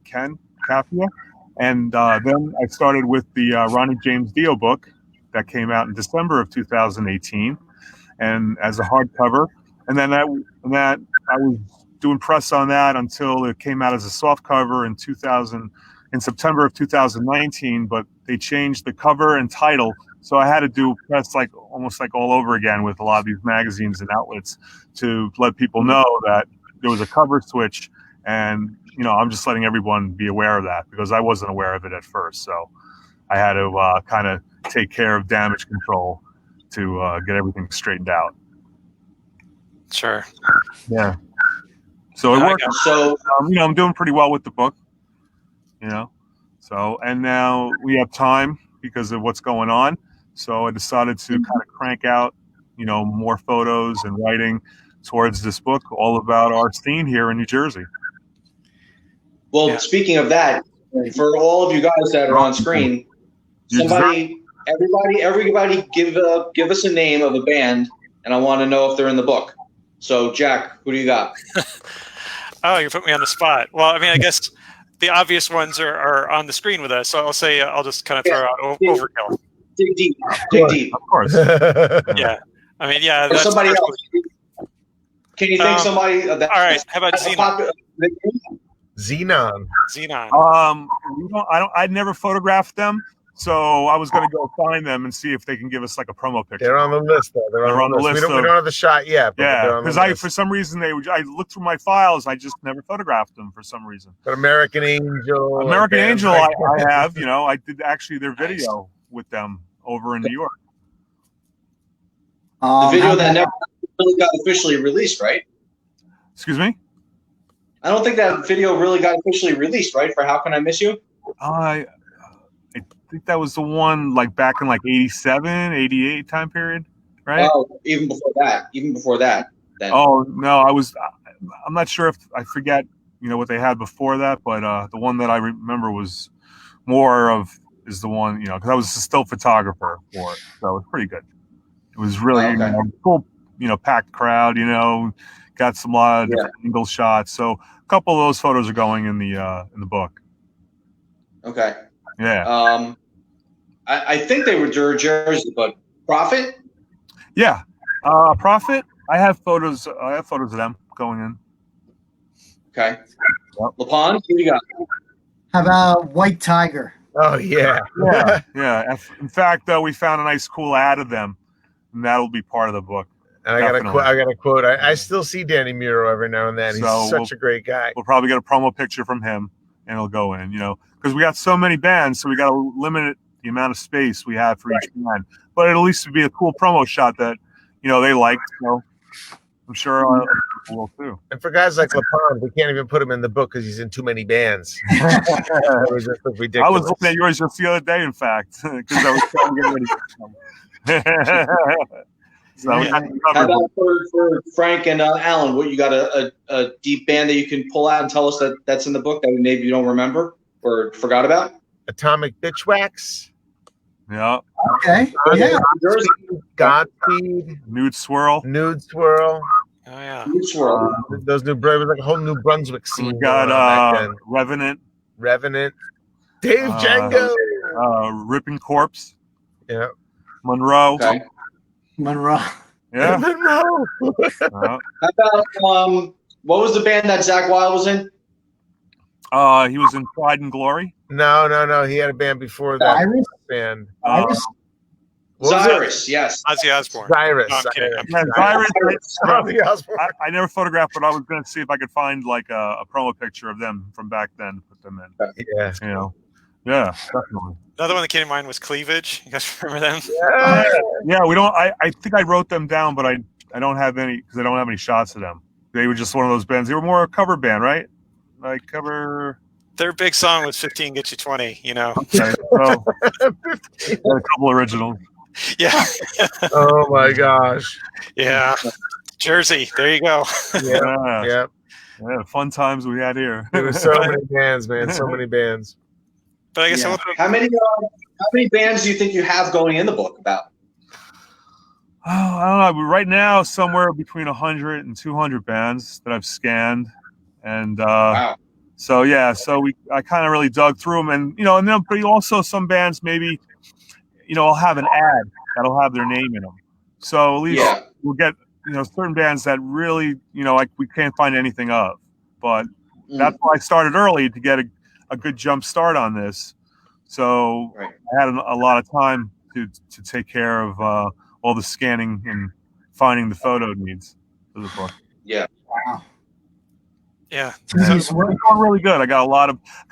Ken Capia. And then I started with the Ronnie James Dio book that came out in December of 2018, and as a hardcover. And then that I was doing press on that until it came out as a softcover in September of 2019. But they changed the cover and title, so I had to do press almost all over again with a lot of these magazines and outlets to let people know that there was a cover switch. And I'm just letting everyone be aware of that because I wasn't aware of it at first. So I had to kind of take care of damage control to get everything straightened out. Sure. Yeah. So it worked. So I'm doing pretty well with the book. So and now we have time because of what's going on So I decided to kind of crank out, more photos and writing towards this book, all about our scene here in New Jersey. Well, speaking of that, for all of you guys that are on screen, everybody, give us a name of a band, and I want to know if they're in the book. So, Jack, who do you got? Oh, you put me on the spot. Well, I mean, I guess the obvious ones are on the screen with us. So I'll say I'll just kind of throw out Overkill. Dig deep. Dig deep. Of course. Yeah. I mean, yeah. Or somebody else. Can you think somebody? All right. How about Xenon? Xenon. I never photographed them, so I was going to go find them and see if they can give us like a promo picture. They're on the list, though. They're on the list. We don't have the shot yet. But yeah, because for some reason I looked through my files. I just never photographed them for some reason. But American Angel, I have. I did actually their video with them over in New York. The video that never really got officially released, right? Excuse me? I don't think that video really got officially released, right? For How Can I Miss You? I think that was the one like back in like 87, 88 time period, right? Oh, even before that. Then. Oh, no, I'm not sure if I forget, what they had before that, but the one that I remember was is the one, because I was a still photographer for it, so it was pretty good. It was really cool, packed crowd, got some lot of different angle shots. So a couple of those photos are going in the book. Okay. Yeah. I think they were Jersey, but Prophet. Yeah. Prophet. I have photos of them going in. Okay. Yep. LePond, who you got? How about White Tiger? Oh yeah. Yeah. In fact, we found a nice cool ad of them, and that'll be part of the book. And I got a quote. I still see Danny Muro every now and then. He's such a great guy. We'll probably get a promo picture from him, and it'll go in. Because we got so many bands, so we got to limit the amount of space we have for each band. But at least it'd be a cool promo shot that they like. So I'm sure will too. And for guys like LePond, we can't even put him in the book because he's in too many bands. It was just ridiculous. I was looking at yours just the other day, in fact, because I was trying to get ready for them. So how about for Frank and Alan? What you got a deep band that you can pull out and tell us that's in the book that maybe you don't remember or forgot about? Atomic Bitchwax. Yeah. Okay. Yeah. Godspeed. Nude Swirl. Oh yeah. Nude Swirl. Those New Brunswick, like a whole New Brunswick scene. We got Revenant. Dave Django. Ripping Corpse. Yeah. Monroe. Okay. Monroe. Yeah. Monroe. How about what was the band that Zach Wilde was in? He was in Pride and Glory. No. He had a band before that. Cyrus? Band. Cyrus, yes. Ozzy Osbourne. Cyrus. No, I'm kidding. Cyrus. Osbourne. I never photographed, but I was going to see if I could find like a promo picture of them from back then to put them in. Yeah. Yeah, definitely. Another one that came to mind was Cleavage. You guys remember them? Yeah, we don't. I think I wrote them down, but I don't have any because I don't have any shots of them. They were just one of those bands. They were more a cover band, right? Like cover. Their big song was 15 Get You 20, Okay, so a couple originals. Yeah. Oh my gosh. Yeah. Jersey. There you go. Yeah. Fun times we had here. There were so many bands, man. So many bands. But I guess how many bands do you think you have going in the book about? Oh, I don't know. Right now, somewhere between 100 and 200 bands that I've scanned, and wow. So I kind of really dug through them, and but also some bands maybe, I'll have an ad that'll have their name in them. So at least we'll get certain bands that really like we can't find anything of, but that's why I started early to get a good jump start on this. So I had a lot of time to take care of all the scanning and finding the photo needs for the book. Yeah. Wow. Yeah. So it's going really good. I got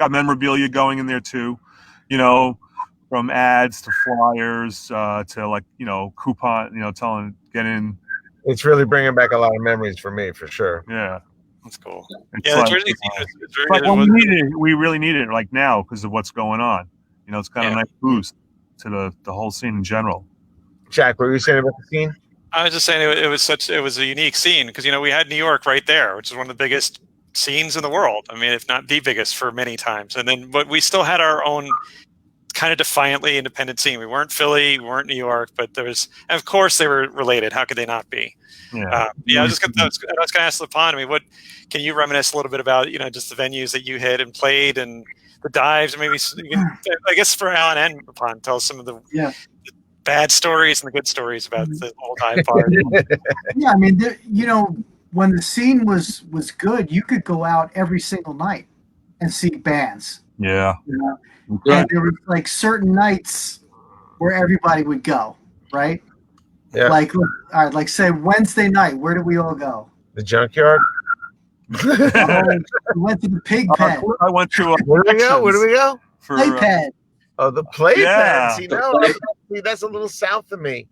memorabilia going in there too, from ads to flyers to like, coupon, get in. It's really bringing back a lot of memories for me, for sure. Yeah. That's cool. It's the Jersey team is very like good. we really need it like now because of what's going on. It's kind of a nice boost to the whole scene in general. Jack, what were you saying about the scene? I was just saying it was a unique scene because we had New York right there, which is one of the biggest scenes in the world. I mean, if not the biggest for many times. And then, but we still had our own kind of defiantly independent scene. We weren't Philly, we weren't New York, but and of course they were related. How could they not be? Yeah. I was going to ask LePond. I mean, what can you reminisce a little bit about? Just the venues that you hit and played and the dives. Maybe I guess for Alan and LePond, tell us some of the bad stories and the good stories about the whole dive part. Yeah, I mean, when the scene was good, you could go out every single night and see bands. Yeah. And there were like certain nights where everybody would go, right? Yeah. Like, all right, like say Wednesday night, where did we all go? The junkyard. We went to the pig pen. I went to. Where do we go? Where do we go? Playpen. Oh, the playpen. Yeah. See, that's a little south of me.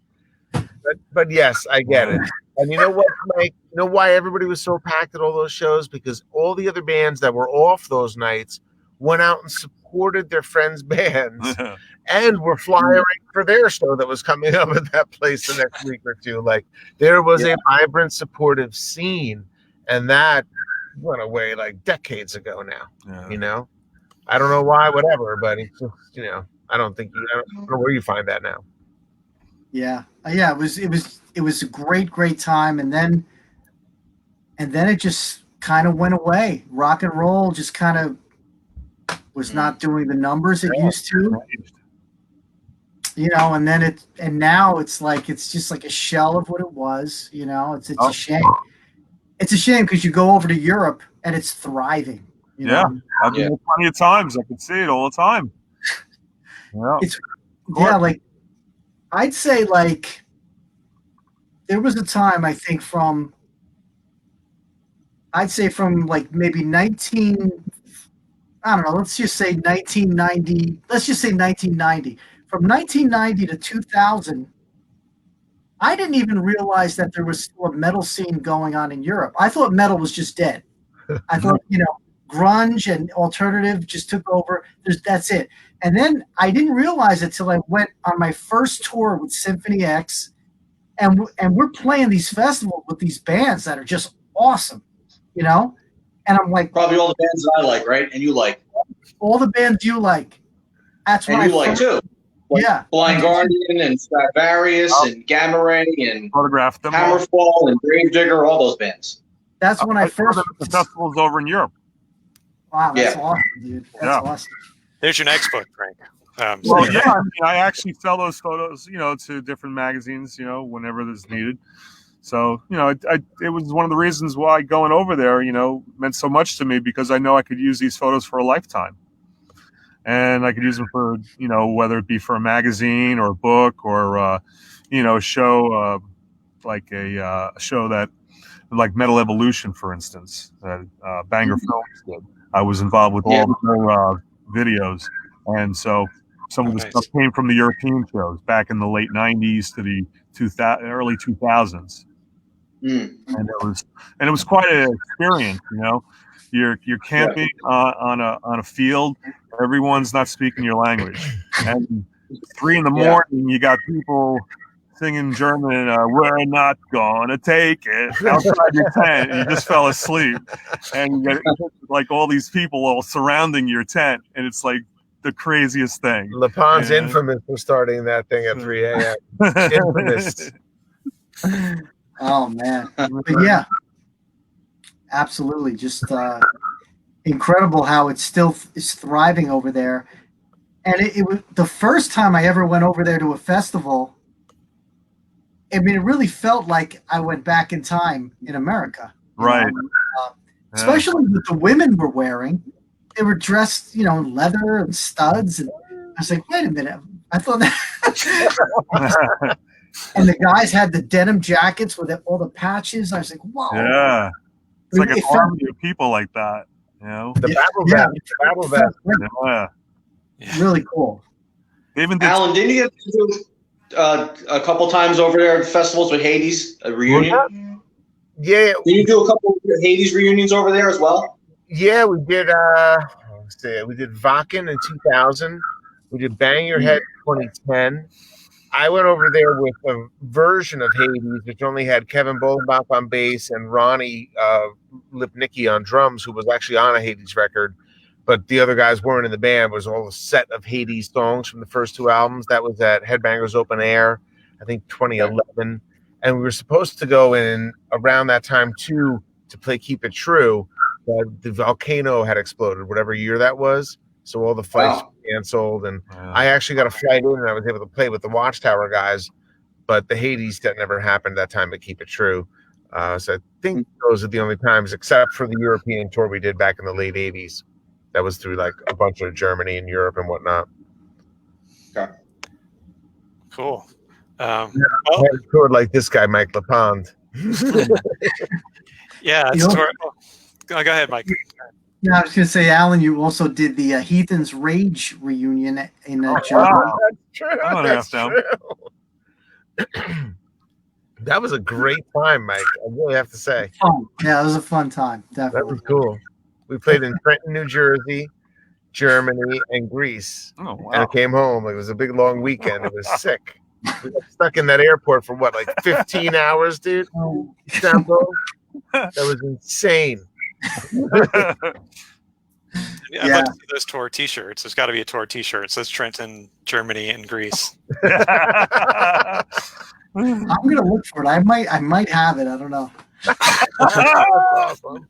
But yes, I get it. And you know what, Mike? You know why everybody was so packed at all those shows? Because all the other bands that were off those nights went out and supported their friends' bands and were flyering for their show that was coming up at that place the next week or two. Like, there was a vibrant, supportive scene, and that went away like decades ago now. Yeah. I don't know why, whatever, but it's just, I don't know where you find that now. Yeah. It was a great time, and then it just kind of went away. Rock and roll just kind of was not doing the numbers it used to. And now it's just like a shell of what it was. It's a shame. It's a shame because you go over to Europe and it's thriving. I've been there plenty of times. I could see it all the time. Like I'd say like there was a time I think from like maybe let's just say 1990. Let's just say 1990. From 1990 to 2000, I didn't even realize that there was still a metal scene going on in Europe. I thought metal was just dead. I thought, grunge and alternative just took over. That's it. And then I didn't realize it till I went on my first tour with Symphony X, and we're playing these festivals with these bands that are just awesome, And I'm like, probably all the bands that I like, right? And you like all the bands you like. That's what and you like too. Like Blind Guardian and Stradivarius and Gamma Ray and photographed them Hammerfall and Gravedigger, all those bands. That's when I first the festivals over in Europe. Wow, that's awesome, dude. That's awesome. There's your next book, Frank. I actually sell those photos, to different magazines, whenever there's needed. So, it was one of the reasons why going over there, meant so much to me, because I know I could use these photos for a lifetime. And I could use them for, whether it be for a magazine or a book or, a show, like a show that, like Metal Evolution, for instance, that Banger Films did. I was involved with all their videos. And so some of the stuff came from the European shows back in the late 90s to the early 2000s. And it was quite an experience, You're camping on a field. Everyone's not speaking your language. And 3 a.m, you got people singing German, we're not gonna take it, outside your tent. You just fell asleep. And you got like all these people all surrounding your tent. And it's like the craziest thing. LePond's infamous for starting that thing at 3 a.m. Infamous. Oh, man. But yeah, absolutely. Just incredible how it still is thriving over there. And it was the first time I ever went over there to a festival. I mean, it really felt like I went back in time in America. Right. Especially what the women were wearing. They were dressed, in leather and studs. And I was like, wait a minute. I thought that. And the guys had the denim jackets with all the patches. I was like, whoa. Yeah. It's like an army of people like that, The battle vest. Yeah. Really cool. Alan, didn't you get to do a couple times over there at festivals with Hades, a reunion? Yeah. Did you do a couple of Hades reunions over there as well? Yeah, we did. We did Vakken in 2000. We did Bang Your Head in 2010. I went over there with a version of Hades, which only had Kevin Bolenbach on bass and Ronnie Lipnicki on drums, who was actually on a Hades record, but the other guys weren't in the band. It was all a set of Hades songs from the first two albums. That was at Headbangers Open Air, I think 2011. And we were supposed to go in around that time too to play Keep It True, but the volcano had exploded, whatever year that was. So all the flights were canceled, and I actually got a flight in, and I was able to play with the Watchtower guys. But the Hades that never happened that time to Keep It True. So I think those are the only times, except for the European tour we did back in the late '80s. That was through like a bunch of Germany and Europe and whatnot. Okay. Cool. I toured like this guy, Mike LePond. Yeah. Go ahead, Mike. Yeah, I was going to say, Alan, you also did the Heathen's Rage reunion in Germany. Wow, that's true. That's true. That was a great time, Mike. I really have to say. Yeah, it was a fun time. Definitely. That was cool. We played in Trenton, New Jersey, Germany, and Greece. Oh, wow. And I came home. It was a big, long weekend. It was sick. We got stuck in that airport for what, like 15 hours, dude? That was insane. I'd like to see those tour T-shirts. There's got to be a tour T-shirt. It says Trenton, Germany, and Greece. I'm gonna look for it. I might have it. I don't know. Awesome.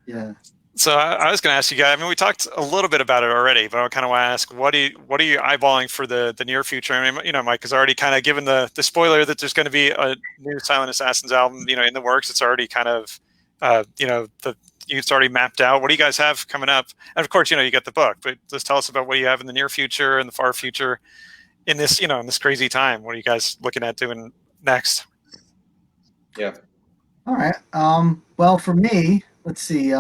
Yeah. So I was going to ask you guys. I mean, we talked a little bit about it already, but I kind of want to ask, what are you eyeballing for the near future? I mean, Mike has already kind of given the spoiler that there's going to be a new Silent Assassins album, in the works. It's already kind of, it's already mapped out. What do you guys have coming up? And of course, you got the book, but just tell us about what you have in the near future and the far future in this, in this crazy time. What are you guys looking at doing next? Yeah. All right. Well, for me, let's see.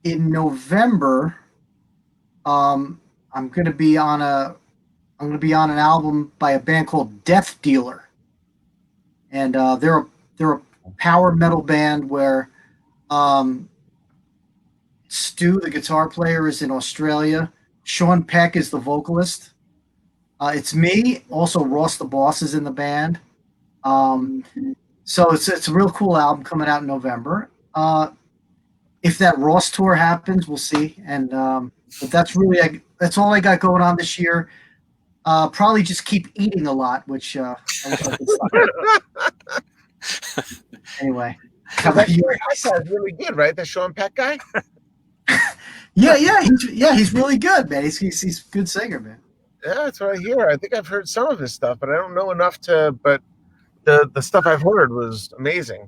In November, I'm going to be on an album by a band called Death Dealer, and they're a power metal band where Stu, the guitar player, is in Australia. Sean Peck is the vocalist. It's me. Also, Ross the Boss is in the band. So it's a real cool album coming out in November. If that Ross tour happens, we'll see. And but that's all I got going on this year. Probably just keep eating a lot, which I wish I could stop. Anyway, That guy's really good, right? The Sean Peck guy. he's really good, man. He's a good singer, man. Yeah, that's what I hear. I think I've heard some of his stuff, but I don't know enough to. But the stuff I've heard was amazing.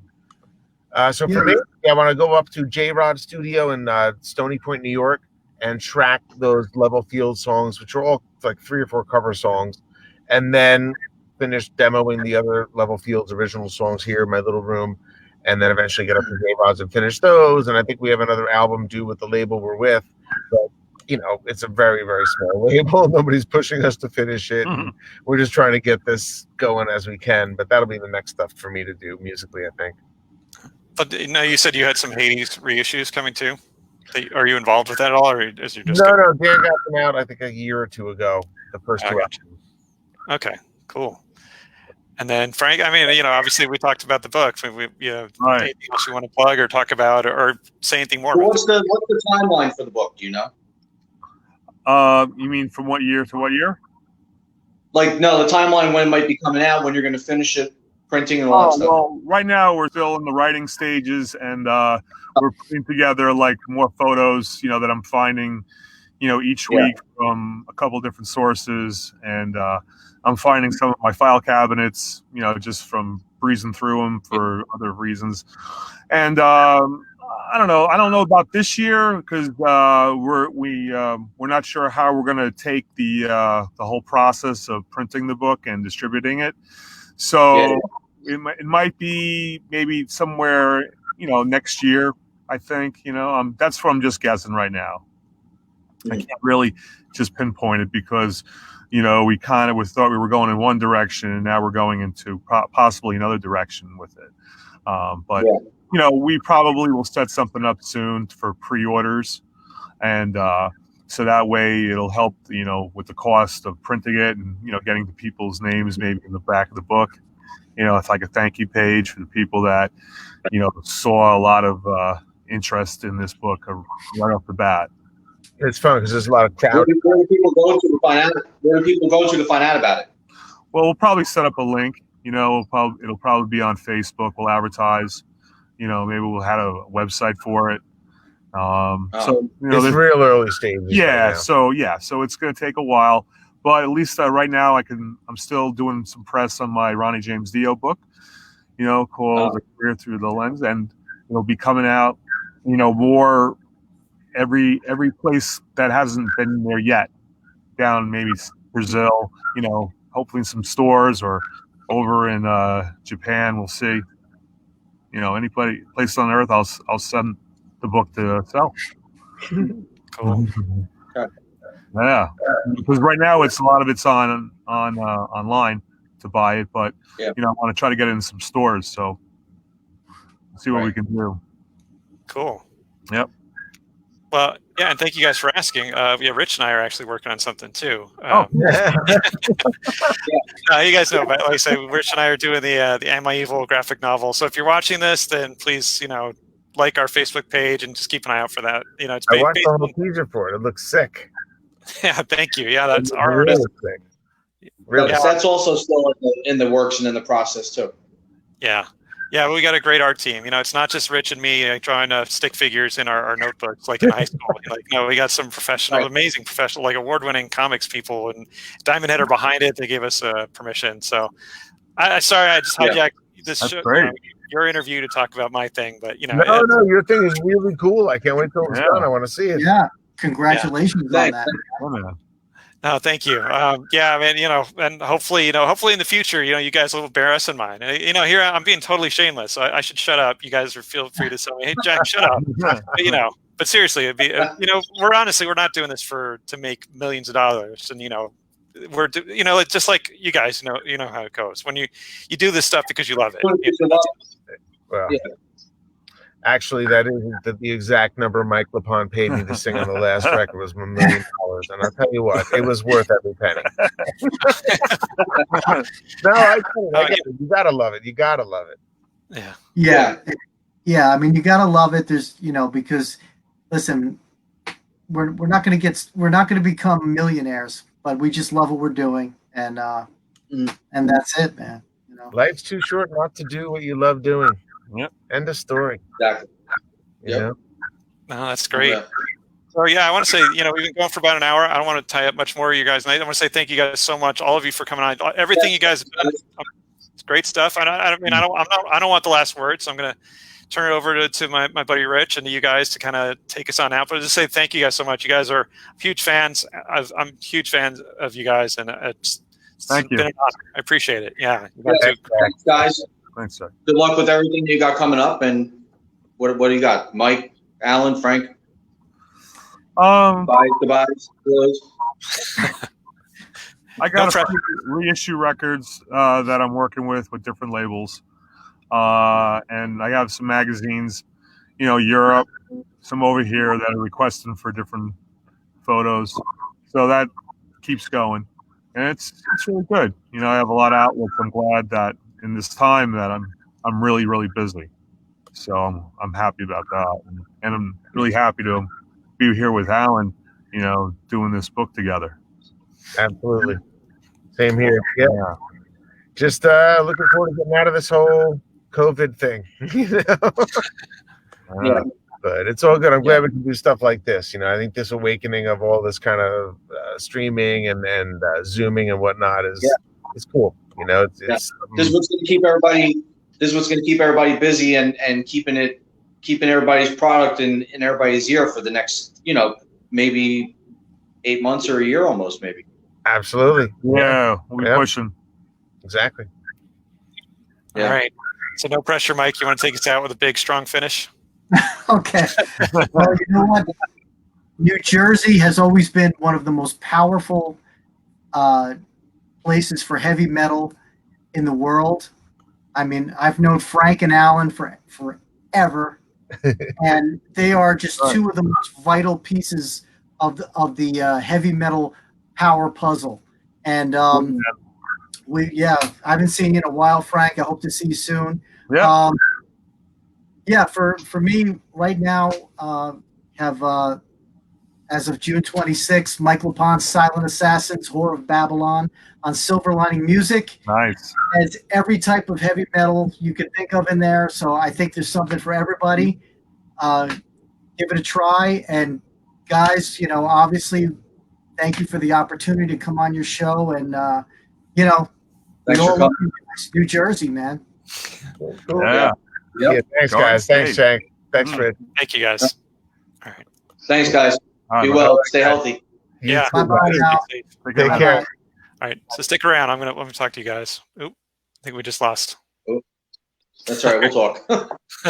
So for me, I want to go up to J-Rod Studio in Stony Point, New York, and track those Level Field songs, which are all like 3 or 4 cover songs, and then finish demoing the other Level Field's original songs here in my little room, and then eventually get up to J-Rod's and finish those. And I think we have another album due with the label we're with, but it's a very, very small label. Nobody's pushing us to finish it. And we're just trying to get this going as we can, but that'll be the next stuff for me to do musically, I think. But you said you had some Hades reissues coming too. Are you involved with that at all, or is you just no? Dan got them out, I think, a year or two ago. The first two. Okay, cool. And then Frank, I mean, obviously we talked about the book. Right. Anything else you want to plug or talk about, or say anything more? Well, what's the timeline for the book? Do you know? You mean from what year to what year? Like, no, the timeline when it might be coming out, when you're going to finish it. Printing and all that stuff. Well, right now we're still in the writing stages, and we're putting together like more photos, that I'm finding, each week from a couple different sources, and I'm finding some of my file cabinets, just from breezing through them for other reasons. And I don't know about this year because we're not sure how we're going to take the whole process of printing the book and distributing it. So it might be maybe somewhere, next year, I think, that's what I'm just guessing right now. I can't really just pinpoint it because, we kind of thought we were going in one direction and now we're going into possibly another direction with it. But we probably will set something up soon for pre-orders and so that way it'll help, with the cost of printing it and, getting the people's names maybe in the back of the book. It's like a thank you page for the people that, saw a lot of interest in this book right off the bat. It's fun because there's a lot of crowd. Where do people go to find out? Where do people go to find out about it? Well, we'll probably set up a link. It'll probably be on Facebook. We'll advertise. Maybe we'll have a website for it. So it's real early stages. Yeah. Right So it's going to take a while, but at least right now I'm still doing some press on my Ronnie James Dio book, called A Career Through the Lens, and it'll be coming out, more every place that hasn't been there yet, down maybe Brazil, hopefully in some stores or over in Japan. We'll see. Any place on earth, I'll send the book to sell. Cool. Yeah, because right now a lot of it's on online to buy it, but I want to try to get it in some stores. So see what we can do. Cool. Yep. Well, yeah, and thank you guys for asking. Rich and I are actually working on something too. You guys know, but like I say, Rich and I are doing the Am I Evil graphic novel. So if you're watching this, then please, like our Facebook page and just keep an eye out for that. It's I watched the whole teaser for it. It looks sick. Yeah, thank you. Yeah, that's our really artist. Sick. Really, that's also still in the works and in the process too. Yeah. Yeah, well, we got a great art team. It's not just Rich and me drawing stick figures in our notebooks like in high school. We got some amazing professional, award-winning comics people, and Diamond Head are behind it. They gave us permission. So, sorry, I just hijacked this show, your interview to talk about my thing, but No, your thing is really cool. I can't wait till it's done. I want to see it. Yeah, congratulations on that. No, thank you. Yeah, I mean, and hopefully in the future, you guys will bear us in mind. Here I'm being totally shameless. I should shut up. You guys feel free to tell me, hey, Jack, shut up. But seriously, it'd be, we're not doing this to make millions of dollars, and we're it's just like you guys know how it goes when you do this stuff because you love it. Well, actually, that isn't the exact number Mike LePond paid me to sing on the last record was $1 million, and I'll tell you what, it was worth every penny. No, I get it. You gotta love it. You gotta love it. Yeah. I mean, you gotta love it. There's, because listen, we're not going to become millionaires, but we just love what we're doing, and that's it, man. Life's too short not to do what you love doing. Yep. End of story. Exactly. No, that's great. Yeah. So I want to say, we've been going for about an hour. I don't want to tie up much more of you guys. And I want to say thank you guys so much, all of you, for coming on. Everything you guys have done, it's great stuff. I don't want the last word, so I'm going to turn it over to my buddy Rich and to you guys to kind of take us on out. But just say thank you guys so much. You guys are huge fans. I'm huge fans of you guys, and it's thank you. Been an honor. I appreciate it. Yeah, thanks, guys. Thanks, sir. Good luck with everything you got coming up. And what do you got, Mike, Alan, Frank? Goodbyes. I got a few reissue records that I'm working with different labels, and I have some magazines, Europe, some over here that are requesting for different photos. So that keeps going, and it's really good. I have a lot of outlets. I'm glad that in this time that I'm really, really busy. So I'm happy about that, and I'm really happy to be here with Alan, doing this book together. Absolutely. Same here. Yeah. Just looking forward to getting out of this whole COVID thing. But it's all good. I'm glad we can do stuff like this. I think this awakening of all this kind of streaming and zooming and whatnot is cool. It's this is what's going to keep everybody. This is what's going to keep everybody busy and keeping everybody's product in everybody's ear for the next, maybe 8 months or a year almost, maybe. Absolutely. Yeah, we're pushing. Exactly. Yeah. All right. So no pressure, Mike. You want to take us out with a big, strong finish? Okay. Well, you know what? New Jersey has always been one of the most powerful places for heavy metal in the world. I mean, I've known Frank and Alan for forever, and they are just two of the most vital pieces of the heavy metal power puzzle. And I haven't seen you in a while, Frank. I hope to see you soon. Yeah. For me right now, have as of June 26th, LePond Silent Assassins, Horror of Babylon on Silver Lining Music. Nice. Has every type of heavy metal you can think of in there. So I think there's something for everybody. Give it a try. And guys, obviously, thank you for the opportunity to come on your show. And, Thanks for coming. New Jersey, man. Yeah. Yeah, thanks, guys. Thanks, Shank. Thanks, Fred. Thank you, guys. All right. Thanks, guys. Be well. Stay healthy. Yeah. Bye-bye now. Take care. All right. So stick around. I'm gonna talk to you guys. Oop. I think we just lost. That's all right. We'll talk.